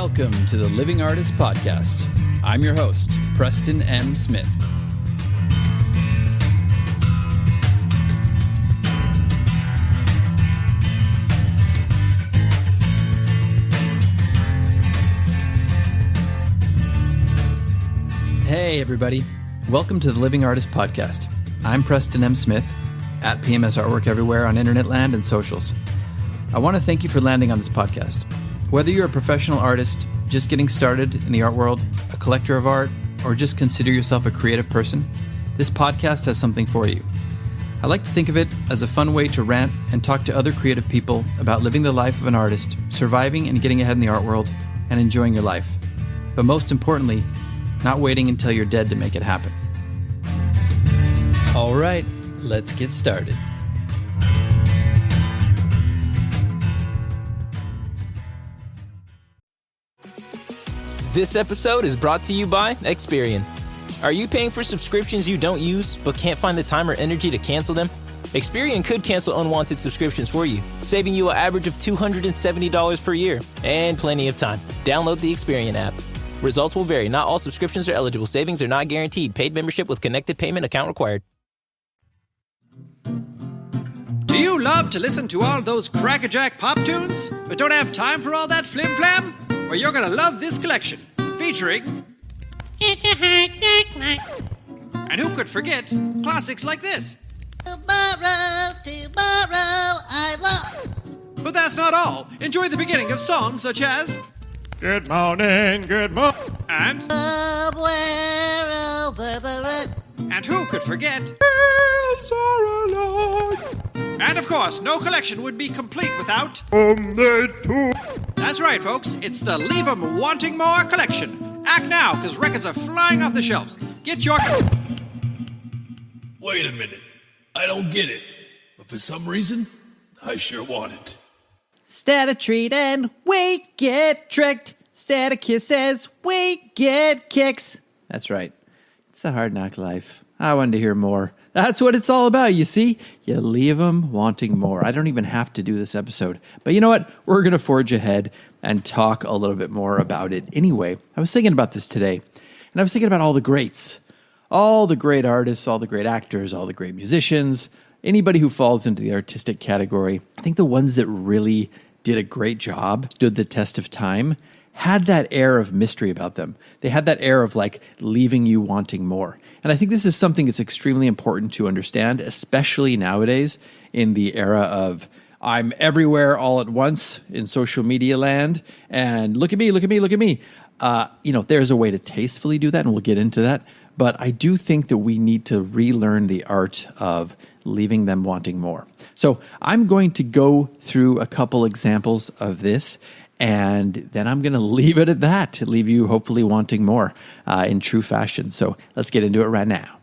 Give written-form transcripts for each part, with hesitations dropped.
Welcome to the Living Artist Podcast. I'm your host, Preston M. Smith. Hey, everybody. Welcome to the Living Artist Podcast. I'm Preston M. Smith, at PMS Artwork everywhere on internet land and socials. I want to thank you for landing on this podcast. Whether you're a professional artist, just getting started in the art world, a collector of art, or just consider yourself a creative person, this podcast has something for you. I like to think of it as a fun way to rant and talk to other creative people about living the life of an artist, surviving and getting ahead in the art world, and enjoying your life. But most importantly, not waiting until you're dead to make it happen. All right, let's get started. This episode is brought to you by Experian. Are you paying for subscriptions you don't use but can't find the time or energy to cancel them? Experian could cancel unwanted subscriptions for you, saving you an average of $270 per year and plenty of time. Download the Experian app. Results will vary. Not all subscriptions are eligible. Savings are not guaranteed. Paid membership with connected payment account required. Do you love to listen to all those crackerjack pop tunes, but don't have time for all that flim-flam? Well, you're gonna love this collection, featuring... It's a hard dark night. And who could forget classics like this? Tomorrow, I love. But that's not all. Enjoy the beginning of songs such as... Good morning, And... Somewhere over the red. And who could forget... And of course, no collection would be complete without... That's right, folks. It's the Leave 'em Wanting More collection. Act now, because records are flying off the shelves. Get your... Wait a minute. I don't get it. But for some reason, I sure want it. Instead of treating, we get tricked. Instead of kisses, we get kicks. That's right. It's a hard knock life. I wanted to hear more. That's what it's all about, you see? You leave them wanting more. I don't even have to do this episode. But you know what? We're going to forge ahead and talk a little bit more about it anyway. I was thinking about this today, and I was thinking about all the greats. All the great artists, all the great actors, all the great musicians, anybody who falls into the artistic category. I think the ones that really did a great job, stood the test of time, had that air of mystery about them. They had that air of like leaving you wanting more. And I think this is something that's extremely important to understand, especially nowadays in the era of I'm everywhere all at once in social media land. And look at me, look at me, look at me. There's a way to tastefully do that, and we'll get into that. But I do think that we need to relearn the art of leaving them wanting more. So I'm going to go through a couple examples of this, and then I'm going to leave it at that, to leave you hopefully wanting more in true fashion. So let's get into it right now.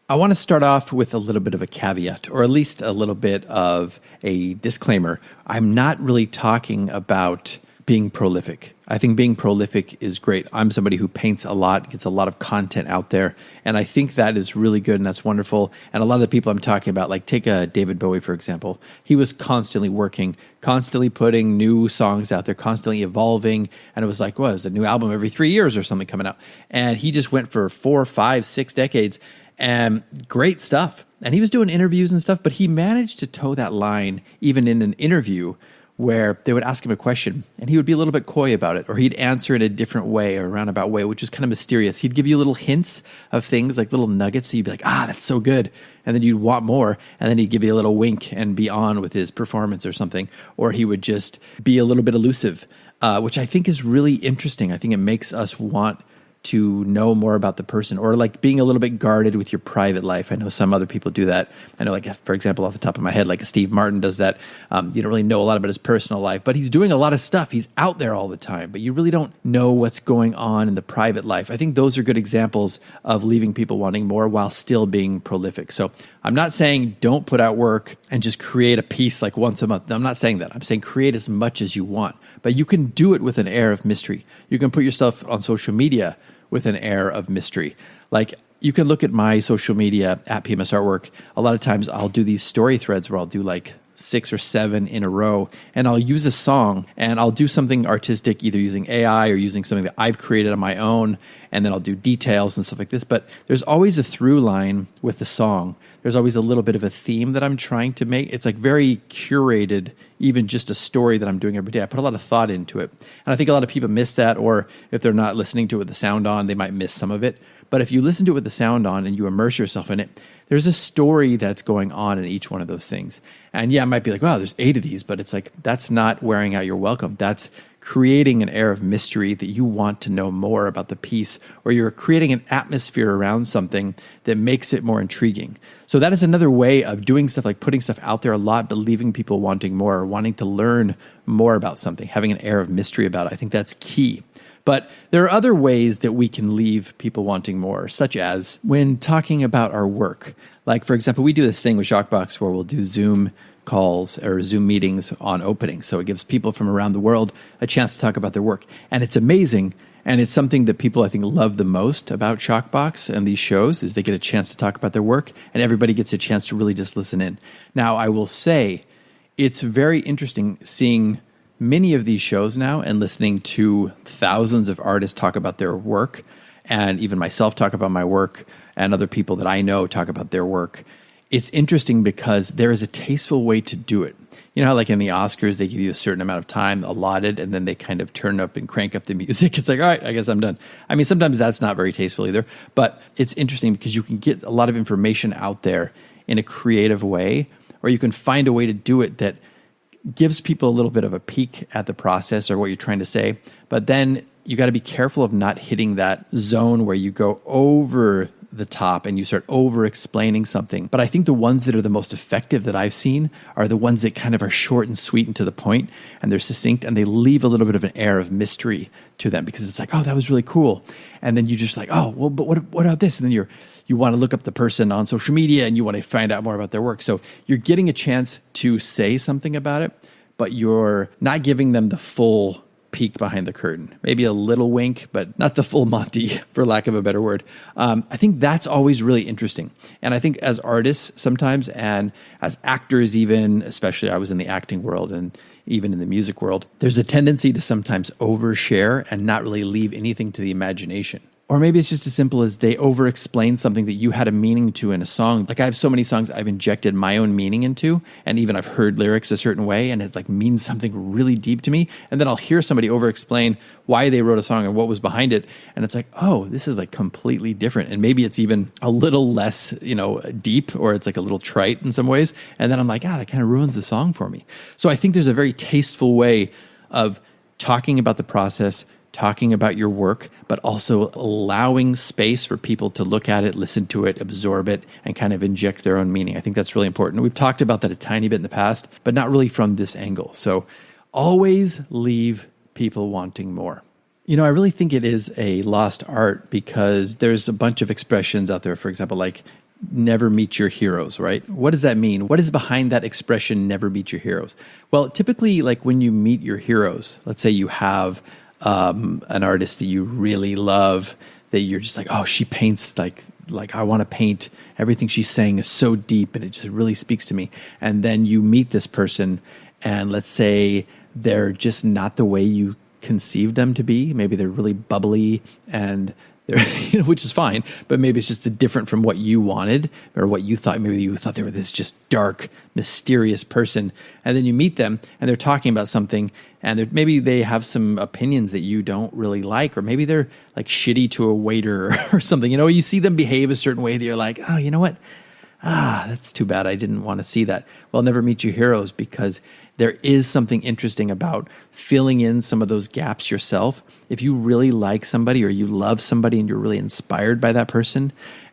I want to start off with a little bit of a caveat, or at least a little bit of a disclaimer. I'm not really talking about being prolific. I think being prolific is great. I'm somebody who paints a lot, gets a lot of content out there, and I think that is really good and that's wonderful. And a lot of the people I'm talking about, like take David Bowie, for example. He was constantly working, constantly putting new songs out there, constantly evolving, and it was like, well, it was a new album every 3 years or something coming out. And he just went for 4, 5, 6 decades, and great stuff. And he was doing interviews and stuff, but he managed to toe that line even in an interview where they would ask him a question and he would be a little bit coy about it, or he'd answer in a different way or a roundabout way, which is kind of mysterious. He'd give you little hints of things, like little nuggets. So you'd be like, that's so good. And then you'd want more. And then he'd give you a little wink and be on with his performance or something. Or he would just be a little bit elusive, which I think is really interesting. I think it makes us want to know more about the person, or like being a little bit guarded with your private life. I know some other people do that. I know, like, for example, off the top of my head, like Steve Martin does that. You don't really know a lot about his personal life, but he's doing a lot of stuff. He's out there all the time, but you really don't know what's going on in the private life. I think those are good examples of leaving people wanting more while still being prolific. So I'm not saying don't put out work and just create a piece like once a month. I'm not saying that. I'm saying create as much as you want, but you can do it with an air of mystery. You can put yourself on social media with an air of mystery. Like, you can look at my social media at PMS Artwork. A lot of times I'll do these story threads where I'll do like 6 or 7 in a row, and I'll use a song and I'll do something artistic, either using AI or using something that I've created on my own, and then I'll do details and stuff like this. But there's always a through line with the song. There's always a little bit of a theme that I'm trying to make. It's like very curated, even just a story that I'm doing every day. I put a lot of thought into it. And I think a lot of people miss that, or if they're not listening to it with the sound on, they might miss some of it. But if you listen to it with the sound on and you immerse yourself in it, there's a story that's going on in each one of those things. And yeah, it might be like, wow, there's 8 of these, but it's like, that's not wearing out your welcome. That's creating an air of mystery that you want to know more about the piece, or you're creating an atmosphere around something that makes it more intriguing. So that is another way of doing stuff, like putting stuff out there a lot, but leaving people wanting more, or wanting to learn more about something, having an air of mystery about it. I think that's key. But there are other ways that we can leave people wanting more, such as when talking about our work. Like, for example, we do this thing with Shockbox where we'll do Zoom calls or Zoom meetings on opening. So it gives people from around the world a chance to talk about their work. And it's amazing. And it's something that people, I think, love the most about Shockbox and these shows, is they get a chance to talk about their work, and everybody gets a chance to really just listen in. Now, I will say it's very interesting seeing many of these shows now and listening to thousands of artists talk about their work, and even myself talk about my work, and other people that I know talk about their work. It's interesting because there is a tasteful way to do it. You know how like in the Oscars, they give you a certain amount of time allotted, and then they kind of turn up and crank up the music. It's like, all right, I guess I'm done. I mean, sometimes that's not very tasteful either, but it's interesting because you can get a lot of information out there in a creative way, or you can find a way to do it that gives people a little bit of a peek at the process or what you're trying to say. But then you got to be careful of not hitting that zone where you go over the top and you start over explaining something. But I think the ones that are the most effective that I've seen are the ones that kind of are short and sweet and to the point, and they're succinct, and they leave a little bit of an air of mystery to them, because it's like, oh, that was really cool. And then you just like, oh, well, but what about this? And then you want to look up the person on social media and you want to find out more about their work. So you're getting a chance to say something about it, but you're not giving them the full peek behind the curtain. Maybe a little wink, but not the full Monty, for lack of a better word. I think that's always really interesting. And I think as artists sometimes, and as actors even, especially I was in the acting world and even in the music world, there's a tendency to sometimes overshare and not really leave anything to the imagination. Or maybe it's just as simple as they over-explain something that you had a meaning to in a song. Like I have so many songs I've injected my own meaning into, and even I've heard lyrics a certain way, and it like means something really deep to me. And then I'll hear somebody over-explain why they wrote a song and what was behind it, and it's like, oh, this is like completely different. And maybe it's even a little less, deep, or it's like a little trite in some ways. And then I'm like, that kind of ruins the song for me. So I think there's a very tasteful way of talking about the process, talking about your work, but also allowing space for people to look at it, listen to it, absorb it, and kind of inject their own meaning. I think that's really important. We've talked about that a tiny bit in the past, but not really from this angle. So always leave people wanting more. I really think it is a lost art, because there's a bunch of expressions out there, for example, like never meet your heroes, right? What does that mean? What is behind that expression, never meet your heroes? Well, typically, like when you meet your heroes, let's say you have an artist that you really love, that you're just like, oh, she paints like I want to paint. Everything she's saying is so deep and it just really speaks to me. And then you meet this person, and let's say they're just not the way you conceived them to be. Maybe they're really bubbly and they're, which is fine, but maybe it's just different from what you wanted or what you thought. Maybe you thought they were this just dark, mysterious person. And then you meet them and they're talking about something, and maybe they have some opinions that you don't really like, or maybe they're like shitty to a waiter or something. You see them behave a certain way that you're like, oh, you know what? That's too bad. I didn't want to see that. Well, never meet your heroes, because there is something interesting about filling in some of those gaps yourself. If you really like somebody, or you love somebody and you're really inspired by that person,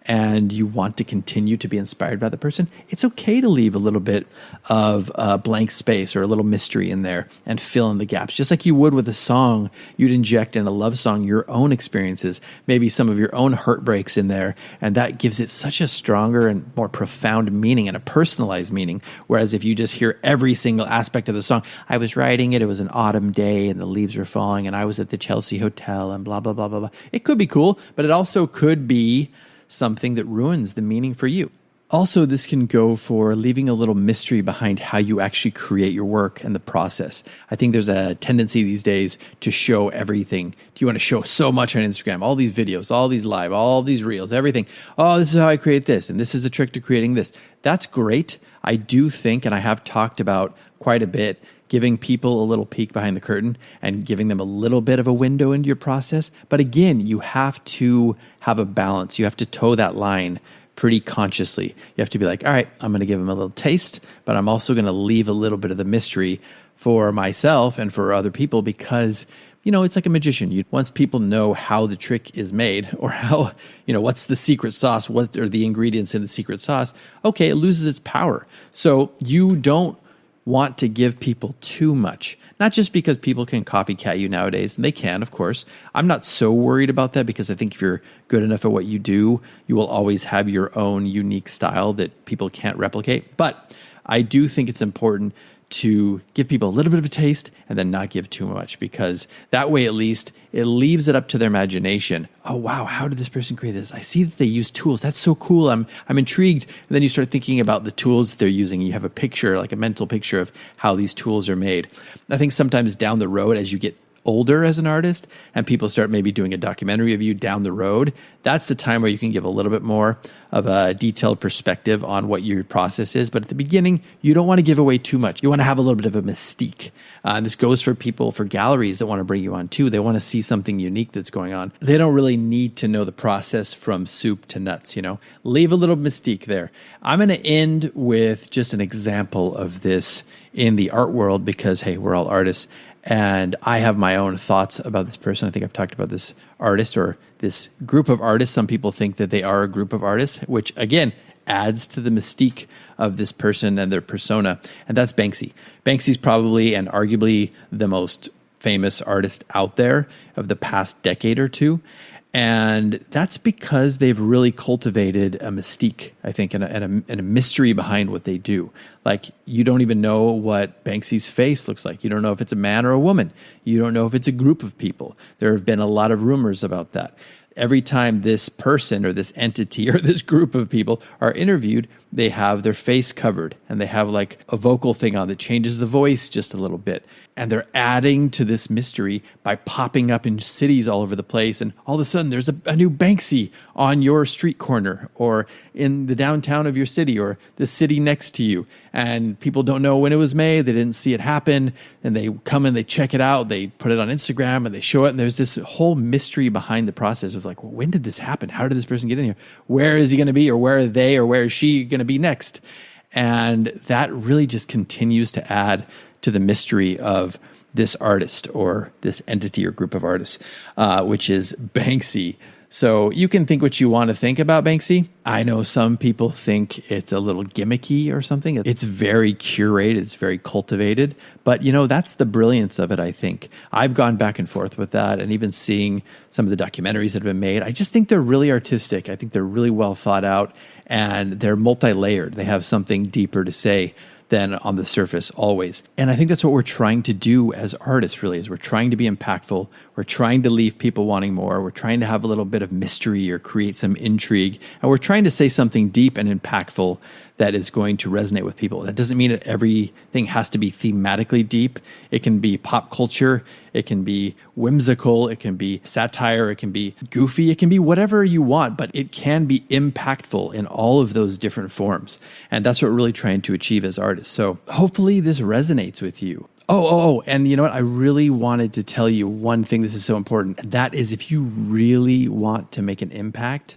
and you want to continue to be inspired by the person, it's okay to leave a little bit of blank space or a little mystery in there and fill in the gaps. Just like you would with a song, you'd inject in a love song your own experiences, maybe some of your own heartbreaks in there, and that gives it such a stronger and more profound meaning and a personalized meaning. Whereas if you just hear every single aspect of the song, I was writing it was an autumn day and the leaves were falling and I was at the Chelsea Hotel and blah, blah, blah, blah, blah. It could be cool, but it also could be something that ruins the meaning for you. Also, this can go for leaving a little mystery behind how you actually create your work and the process. I think there's a tendency these days to show everything. Do you want to show so much on Instagram? All these videos, all these live, all these reels, everything. Oh, this is how I create this, and this is the trick to creating this. That's great. I do think, and I have talked about quite a bit, giving people a little peek behind the curtain and giving them a little bit of a window into your process. But again, you have to have a balance. You have to toe that line pretty consciously. You have to be like, all right, I'm going to give them a little taste, but I'm also going to leave a little bit of the mystery for myself and for other people because, it's like a magician. Once people know how the trick is made or how, what's the secret sauce, what are the ingredients in the secret sauce, okay, it loses its power. So you don't want to give people too much, not just because people can copycat you nowadays, and they can, of course. I'm not so worried about that because I think if you're good enough at what you do, you will always have your own unique style that people can't replicate. But I do think it's important to give people a little bit of a taste and then not give too much, because that way at least it leaves it up to their imagination. Oh wow, how did this person create this? I see that they use tools. That's so cool. I'm intrigued. And then you start thinking about the tools that they're using. You have a picture, like a mental picture of how these tools are made. I think sometimes down the road, as you get older as an artist and people start maybe doing a documentary of you down the road, that's the time where you can give a little bit more of a detailed perspective on what your process is. But at the beginning, you don't want to give away too much. You want to have a little bit of a mystique. And this goes for people, for galleries that want to bring you on too. They want to see something unique that's going on. They don't really need to know the process from soup to nuts, Leave a little mystique there. I'm going to end with just an example of this in the art world because, hey, we're all artists. And I have my own thoughts about this person. I think I've talked about this artist or this group of artists. Some people think that they are a group of artists, which again adds to the mystique of this person and their persona. And that's Banksy. Banksy's probably and arguably the most famous artist out there of the past decade or two. And that's because they've really cultivated a mystique, I think, and a mystery behind what they do. Like, you don't even know what Banksy's face looks like. You don't know if it's a man or a woman. You don't know if it's a group of people. There have been a lot of rumors about that. Every time this person or this entity or this group of people are interviewed, they have their face covered and they have like a vocal thing on that changes the voice just a little bit. And they're adding to this mystery by popping up in cities all over the place. And all of a sudden there's a new Banksy on your street corner or in the downtown of your city or the city next to you. And people don't know when it was made. They didn't see it happen. And they come and they check it out. They put it on Instagram and they show it. And there's this whole mystery behind the process of like, well, when did this happen? How did this person get in here? Where is he going to be? Or where are they? Or where is she going to be next? And that really just continues to add to the mystery of this artist or this entity or group of artists, which is Banksy. So you can think what you want to think about Banksy. I know some people think it's a little gimmicky or something. It's very curated. It's very cultivated. But, that's the brilliance of it, I think. I've gone back and forth with that, and even seeing some of the documentaries that have been made, I just think they're really artistic. I think they're really well thought out, and they're multi-layered. They have something deeper to say than on the surface always. And I think that's what we're trying to do as artists, really, is we're trying to be impactful. We're trying to leave people wanting more. We're trying to have a little bit of mystery or create some intrigue. And we're trying to say something deep and impactful that is going to resonate with people. That doesn't mean that everything has to be thematically deep. It can be pop culture. It can be whimsical. It can be satire. It can be goofy. It can be whatever you want, but it can be impactful in all of those different forms. And that's what we're really trying to achieve as artists. So hopefully this resonates with you. Oh, and you know what? I really wanted to tell you one thing. This is so important. And that is, if you really want to make an impact.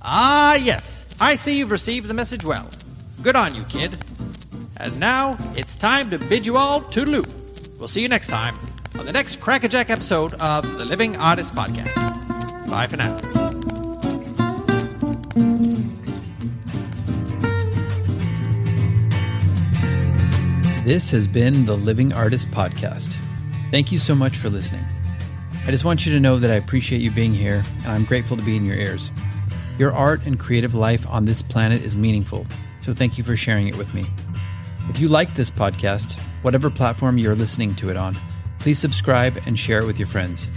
Ah, yes. I see you've received the message well. Good on you, kid. And now, it's time to bid you all toodaloo. We'll see you next time on the next Crackerjack episode of the Living Artist Podcast. Bye for now. This has been the Living Artist Podcast. Thank you so much for listening. I just want you to know that I appreciate you being here, and I'm grateful to be in your ears. Your art and creative life on this planet is meaningful, so thank you for sharing it with me. If you like this podcast, whatever platform you're listening to it on, please subscribe and share it with your friends.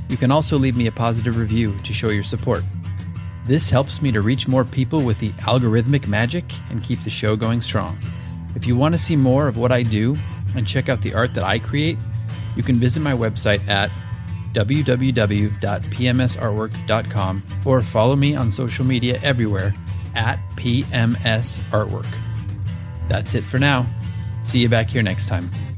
You can also leave me a positive review to show your support. This helps me to reach more people with the algorithmic magic and keep the show going strong. If you want to see more of what I do and check out the art that I create, you can visit my website at www.pmsartwork.com or follow me on social media everywhere at PMS Artwork. That's it for now. See you back here next time.